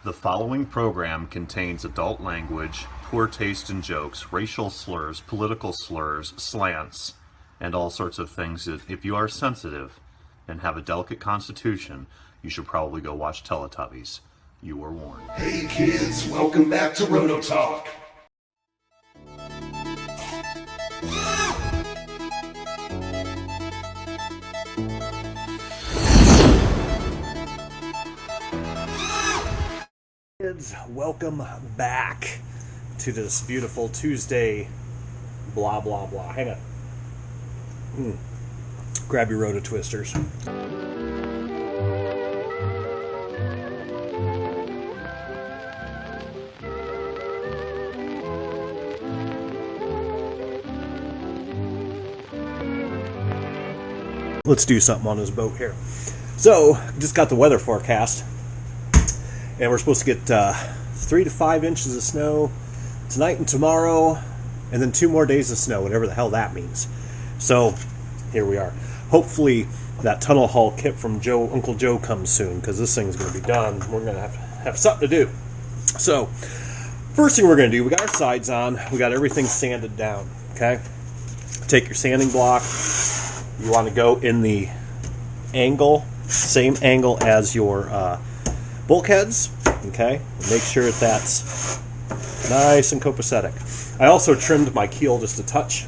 The following program contains adult language, poor taste in jokes, racial slurs, political slurs, slants, and all sorts of things that, if you are sensitive and have a delicate constitution, you should probably go watch Teletubbies. You were warned. Hey kids, welcome back to Roto Talk. Kids, welcome back to this beautiful Tuesday blah blah blah. Hang on. Grab your Roto Twisters. Let's do something on this boat here. So, just got the weather forecast. And we're supposed to get 3 to 5 inches of snow tonight and tomorrow, and then 2 more days of snow, whatever the hell that means. So, here we are. Hopefully, that tunnel haul kit from Uncle Joe comes soon, because this thing's going to be done. We're going to have something to do. So, first thing we're going to do, we got our sides on. We got everything sanded down, okay? Take your sanding block. You want to go in the angle, same angle as your bulkheads, okay? Make sure that's nice and copacetic. I also trimmed my keel just a touch,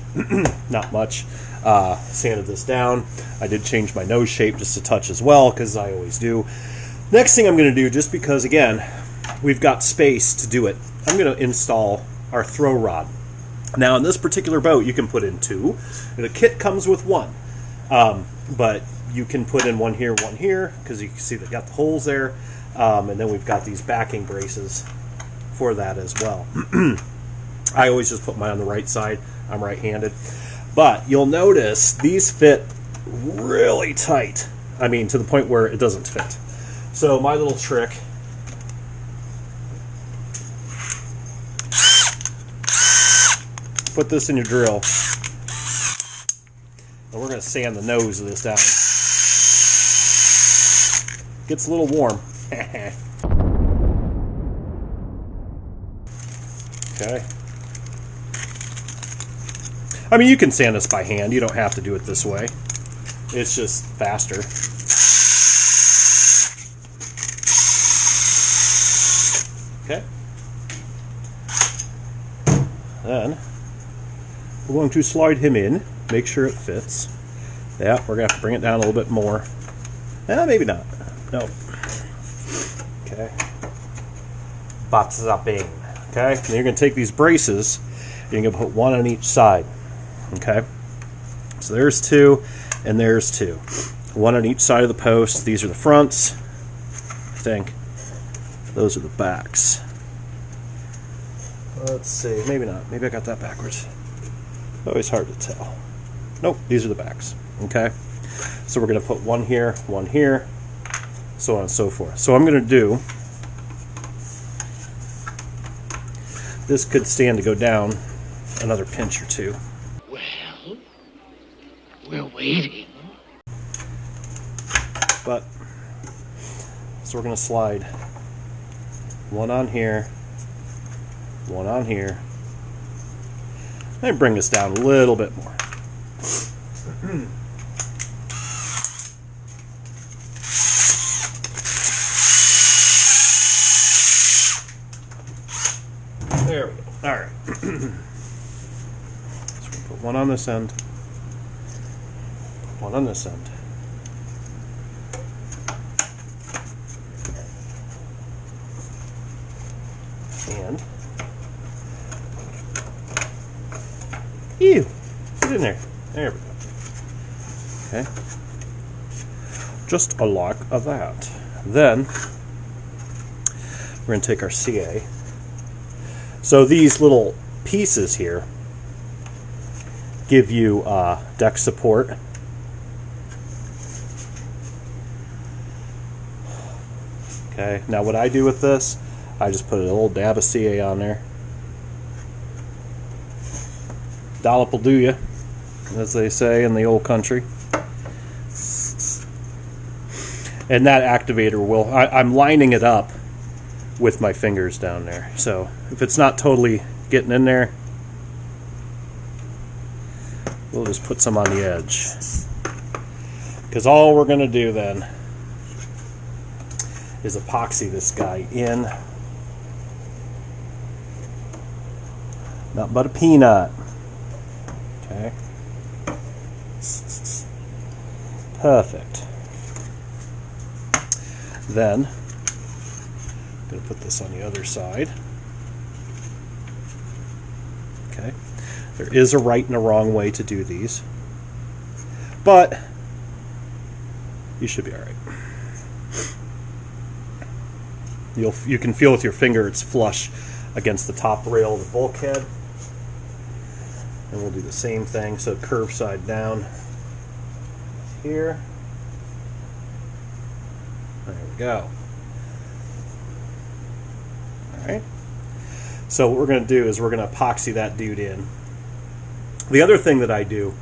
not much. Sanded this down. I did change my nose shape just a touch as well, because I always do. Next thing I'm going to do, just because, again, we've got space to do it, I'm going to install our throw rod. Now, in this particular boat, you can put in 2. The kit comes with 1. But you can put in one here, because you can see they've got the holes there. And then we've got these backing braces for that as well. I always just put mine on the right side. I'm right-handed. But you'll notice these fit really tight. I mean, to the point where it doesn't fit. So my little trick, put this in your drill. And we're going to sand the nose of this down. Gets a little warm. Okay. I mean, you can sand this by hand. You don't have to do it this way. It's just faster. Okay. Then we're going to slide him in. Make sure it fits. Yeah, we're going to have to bring it down a little bit more. Maybe not. No. Okay. Bing. Okay. And you're going to take these braces. And you're going to put 1 on each side. Okay. So there's 2, and there's 2. 1 on each side of the post. These are the fronts. I think. Those are the backs. Let's see. Maybe not. Maybe I got that backwards. Always hard to tell. Nope. These are the backs. Okay. So we're going to put 1 here, 1 here, so on and so forth. So I'm going to do, this could stand to go down another pinch or 2. Well, we're waiting. But, so we're going to slide 1 on here, 1 on here, and bring this down a little bit more. There we go. All right. So we're going to put 1 on this end, 1 on this end. And put it in there. There we go. Okay. Just a like of that. Then we're going to take our CA. So these little pieces here give you deck support. Okay, now what I do with this, I just put a little dab of CA on there. Dollop will do you, as they say in the old country. And that activator will, I'm lining it up with my fingers down there. So if it's not totally getting in there, we'll just put some on the edge. Because all we're going to do then is epoxy this guy in. Not but a peanut. Okay. Perfect. Then, I'm going to put this on the other side. Okay. There is a right and a wrong way to do these, but you should be all right. You can feel with your finger it's flush against the top rail of the bulkhead. And we'll do the same thing, so curve side down here. There we go. Alright. So what we're going to do is we're going to epoxy that dude in. The other thing that I do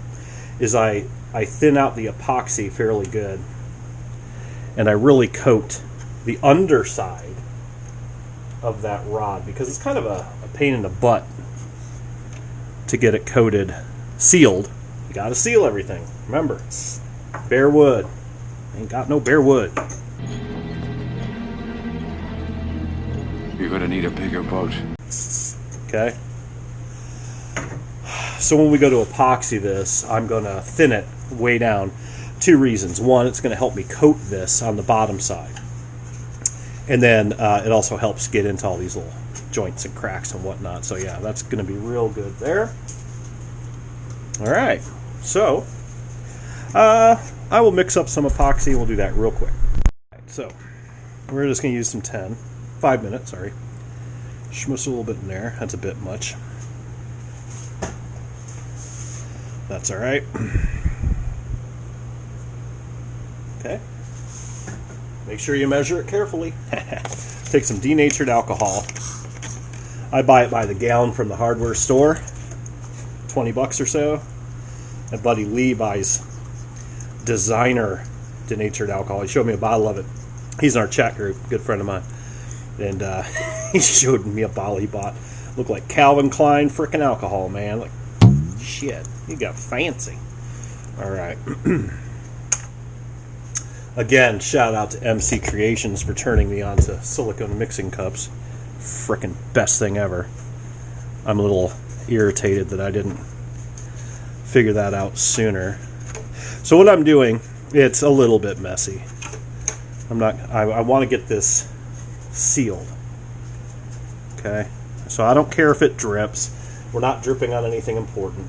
is I thin out the epoxy fairly good. And I really coat the underside of that rod, because it's kind of a pain in the butt to get it coated, sealed. You got to seal everything. Remember, bare wood. Ain't got no bare wood. You're gonna need a bigger boat. Okay. So when we go to epoxy this, I'm going to thin it way down. 2 reasons. One, it's going to help me coat this on the bottom side. And then it also helps get into all these little joints and cracks and whatnot. So yeah, that's going to be real good there. All right. So I will mix up some epoxy and we'll do that real quick. All right, so we're just going to use some 5 minutes, sorry. Schmooze a little bit in there. That's a bit much. That's all right. Okay. Make sure you measure it carefully. Take some denatured alcohol. I buy it by the gallon from the hardware store. $20 or so. My buddy Lee buys designer denatured alcohol. He showed me a bottle of it. He's in our chat group, good friend of mine. And he showed me a bottle he bought. Looked like Calvin Klein frickin' alcohol, man. Like, shit, he got fancy. All right. Again, shout out to MC Creations for turning me on to silicone mixing cups. Frickin' best thing ever. I'm a little irritated that I didn't figure that out sooner. So what I'm doing, it's a little bit messy. I want to get this sealed. Okay? So I don't care if it drips. We're not dripping on anything important.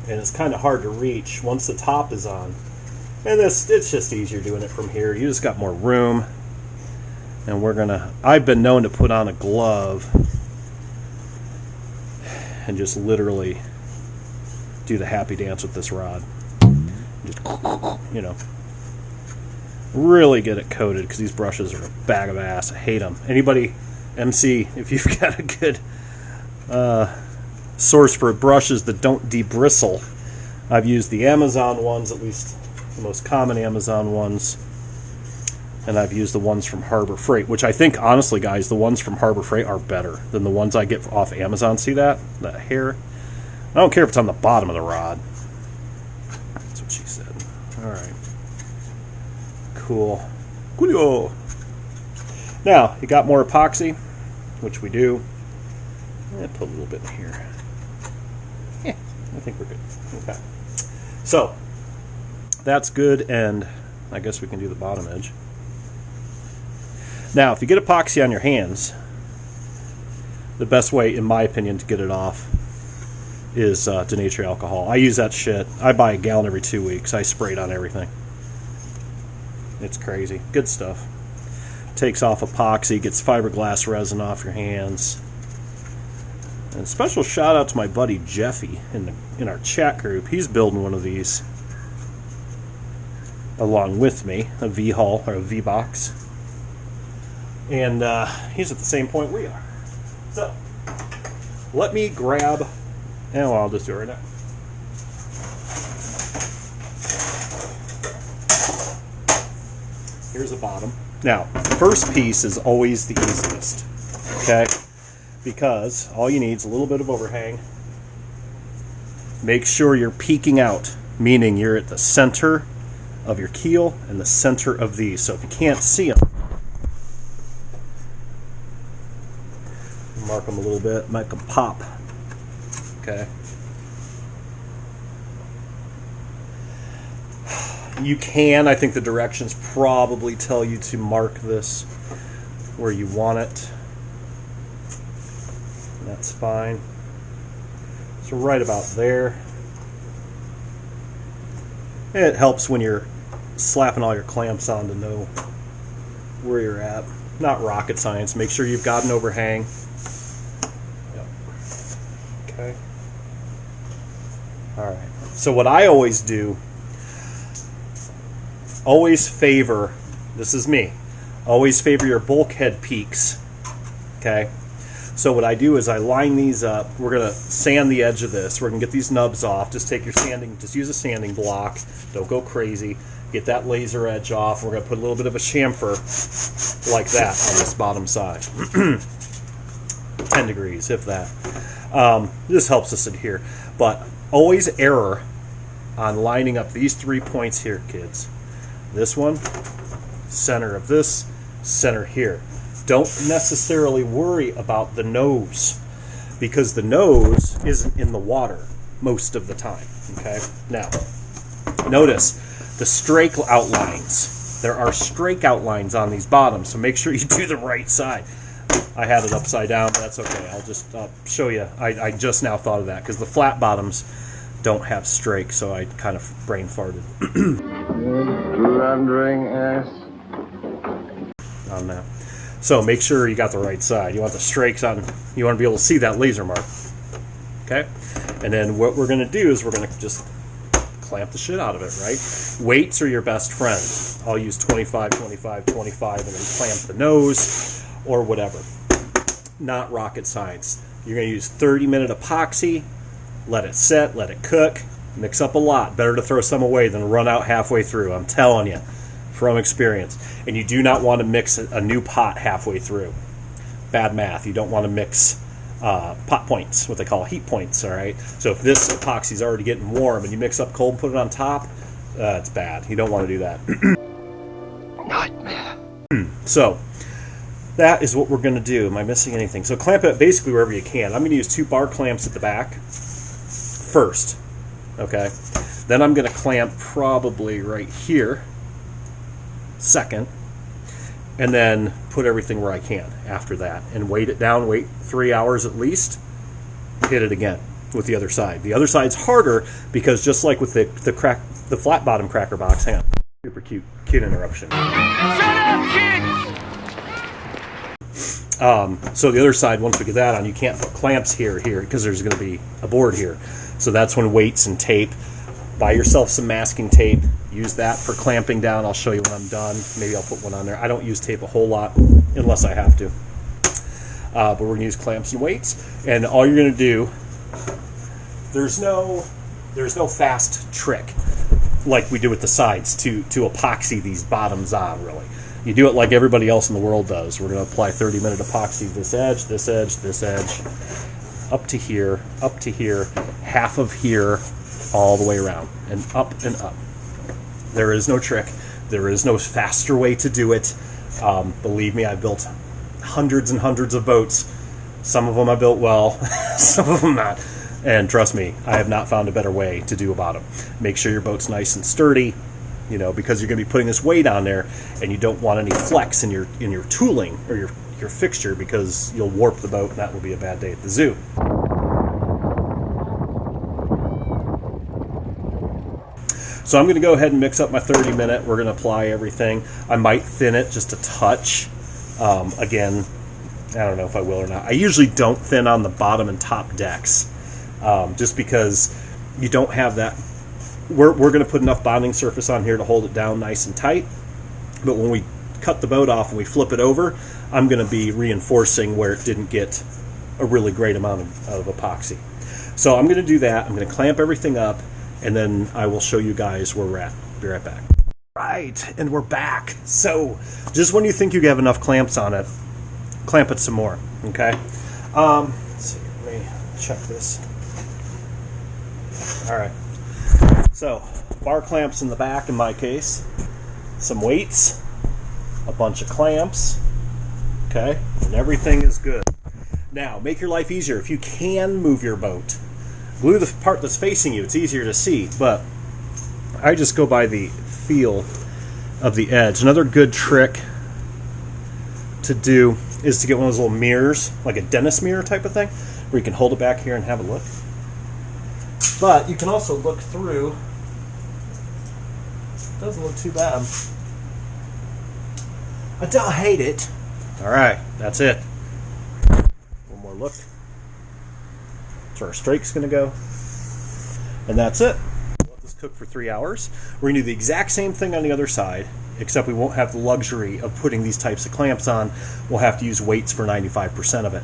And it's kind of hard to reach once the top is on. And it's just easier doing it from here. You just got more room. And I've been known to put on a glove and just literally do the happy dance with this rod. Just, you know, really get it coated, because these brushes are a bag of ass. I hate them. Anybody, MC, if you've got a good source for brushes that don't debristle, I've used the Amazon ones, at least the most common Amazon ones, and I've used the ones from Harbor Freight, which I think, honestly, guys, the ones from Harbor Freight are better than the ones I get off Amazon. See that? That hair? I don't care if it's on the bottom of the rod. That's what she said. All right. Cool. Coolio. Now, you got more epoxy, which we do. Put a little bit in here. Yeah, I think we're good. Okay. So, that's good, and I guess we can do the bottom edge. Now, if you get epoxy on your hands, the best way, in my opinion, to get it off is denatured alcohol. I use that shit. I buy a gallon every 2 weeks. I spray it on everything. It's crazy. Good stuff. Takes off epoxy, gets fiberglass resin off your hands. And a special shout out to my buddy Jeffy in our chat group. He's building one of these along with me, a V-Hull or a V-Box. And he's at the same point we are. So, let me grab, and I'll just do it right now. Here's the bottom. Now, the first piece is always the easiest, okay? Because all you need is a little bit of overhang. Make sure you're peeking out, meaning you're at the center of your keel and the center of these. So if you can't see them, mark them a little bit, make them pop, okay? You can, I think the directions probably tell you to mark this where you want it. That's fine. So right about there. And it helps when you're slapping all your clamps on to know where you're at. Not rocket science. Make sure you've got an overhang. Yep. Okay. All right. So what I always do, always favor, this is me, always favor your bulkhead peaks. Okay. So what I do is I line these up. We're going to sand the edge of this. We're going to get these nubs off. Just take your sanding, just use a sanding block. Don't go crazy. Get that laser edge off. We're going to put a little bit of a chamfer like that on this bottom side. 10 degrees, if that. This helps us adhere. But always error on lining up these 3 points here, kids. This one, center of this, center here. Don't necessarily worry about the nose, because the nose isn't in the water most of the time. Okay. Now, notice the strake outlines. There are strake outlines on these bottoms, so make sure you do the right side. I had it upside down, but that's okay. I'll just show you. I just now thought of that because the flat bottoms don't have strake, so I kind of brain farted. Blundering ass. On that. So make sure you got the right side. You want the strakes on. You want to be able to see that laser mark. Okay? And then what we're going to do is we're going to just clamp the shit out of it, right? Weights are your best friend. I'll use 25, 25, 25, and then clamp the nose or whatever. Not rocket science. You're going to use 30-minute epoxy. Let it set. Let it cook. Mix up a lot. Better to throw some away than run out halfway through. I'm telling you. From experience. And you do not want to mix a new pot halfway through. Bad math. You don't want to mix pot points, what they call heat points, all right? So if this epoxy is already getting warm and you mix up cold and put it on top, it's bad. You don't want to do that. Nightmare. So that is what we're going to do. Am I missing anything? So clamp it basically wherever you can. I'm going to use 2 bar clamps at the back first, okay? Then I'm going to clamp probably right here second, and then put everything where I can after that, and weight it down, wait 3 hours at least, hit it again with the other side. The other side's harder because just like with the flat bottom cracker box, hang on, super cute kid interruption. Shut up, kids! So the other side, once we get that on, you can't put clamps here, because there's going to be a board here. So that's when weights and tape. Buy yourself some masking tape. Use that for clamping down. I'll show you when I'm done. Maybe I'll put one on there. I don't use tape a whole lot unless I have to. But we're going to use clamps and weights. And all you're going to do, there's no fast trick like we do with the sides to epoxy these bottoms on, really. You do it like everybody else in the world does. We're going to apply 30-minute epoxy this edge, this edge, this edge, up to here, half of here, all the way around, and up and up. There is no trick. There is no faster way to do it. Believe me, I've built hundreds and hundreds of boats. Some of them I built well, some of them not. And trust me, I have not found a better way to do a bottom. Make sure your boat's nice and sturdy, because you're going to be putting this weight on there, and you don't want any flex in your tooling or your fixture, because you'll warp the boat, and that will be a bad day at the zoo. So I'm going to go ahead and mix up my 30-minute. We're going to apply everything. I might thin it just a touch. Again, I don't know if I will or not. I usually don't thin on the bottom and top decks, just because you don't have that. We're going to put enough bonding surface on here to hold it down nice and tight. But when we cut the boat off and we flip it over, I'm going to be reinforcing where it didn't get a really great amount of epoxy. So I'm going to do that. I'm going to clamp everything up, and then I will show you guys where we're at. Be right back. Right, and we're back. So, just when you think you have enough clamps on it, clamp it some more, okay? Let's see, let me check this. All right, so bar clamps in the back in my case, some weights, a bunch of clamps, okay, and everything is good. Now, make your life easier. If you can move your boat, glue the part that's facing you. It's easier to see, but I just go by the feel of the edge. Another good trick to do is to get one of those little mirrors, like a dentist mirror type of thing, where you can hold it back here and have a look. But you can also look through. It doesn't look too bad. I don't hate it. All right, that's it. One more look. That's where our strake's going to go. And that's it. Let this cook for 3 hours. We're going to do the exact same thing on the other side, except we won't have the luxury of putting these types of clamps on. We'll have to use weights for 95% of it.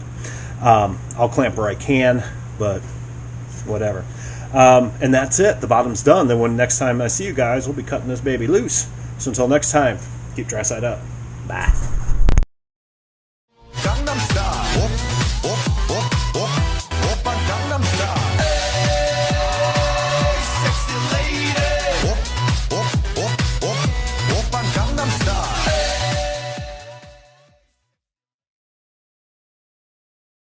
I'll clamp where I can, but whatever. And that's it. The bottom's done. Then when next time I see you guys, we'll be cutting this baby loose. So until next time, keep dry side up. Bye.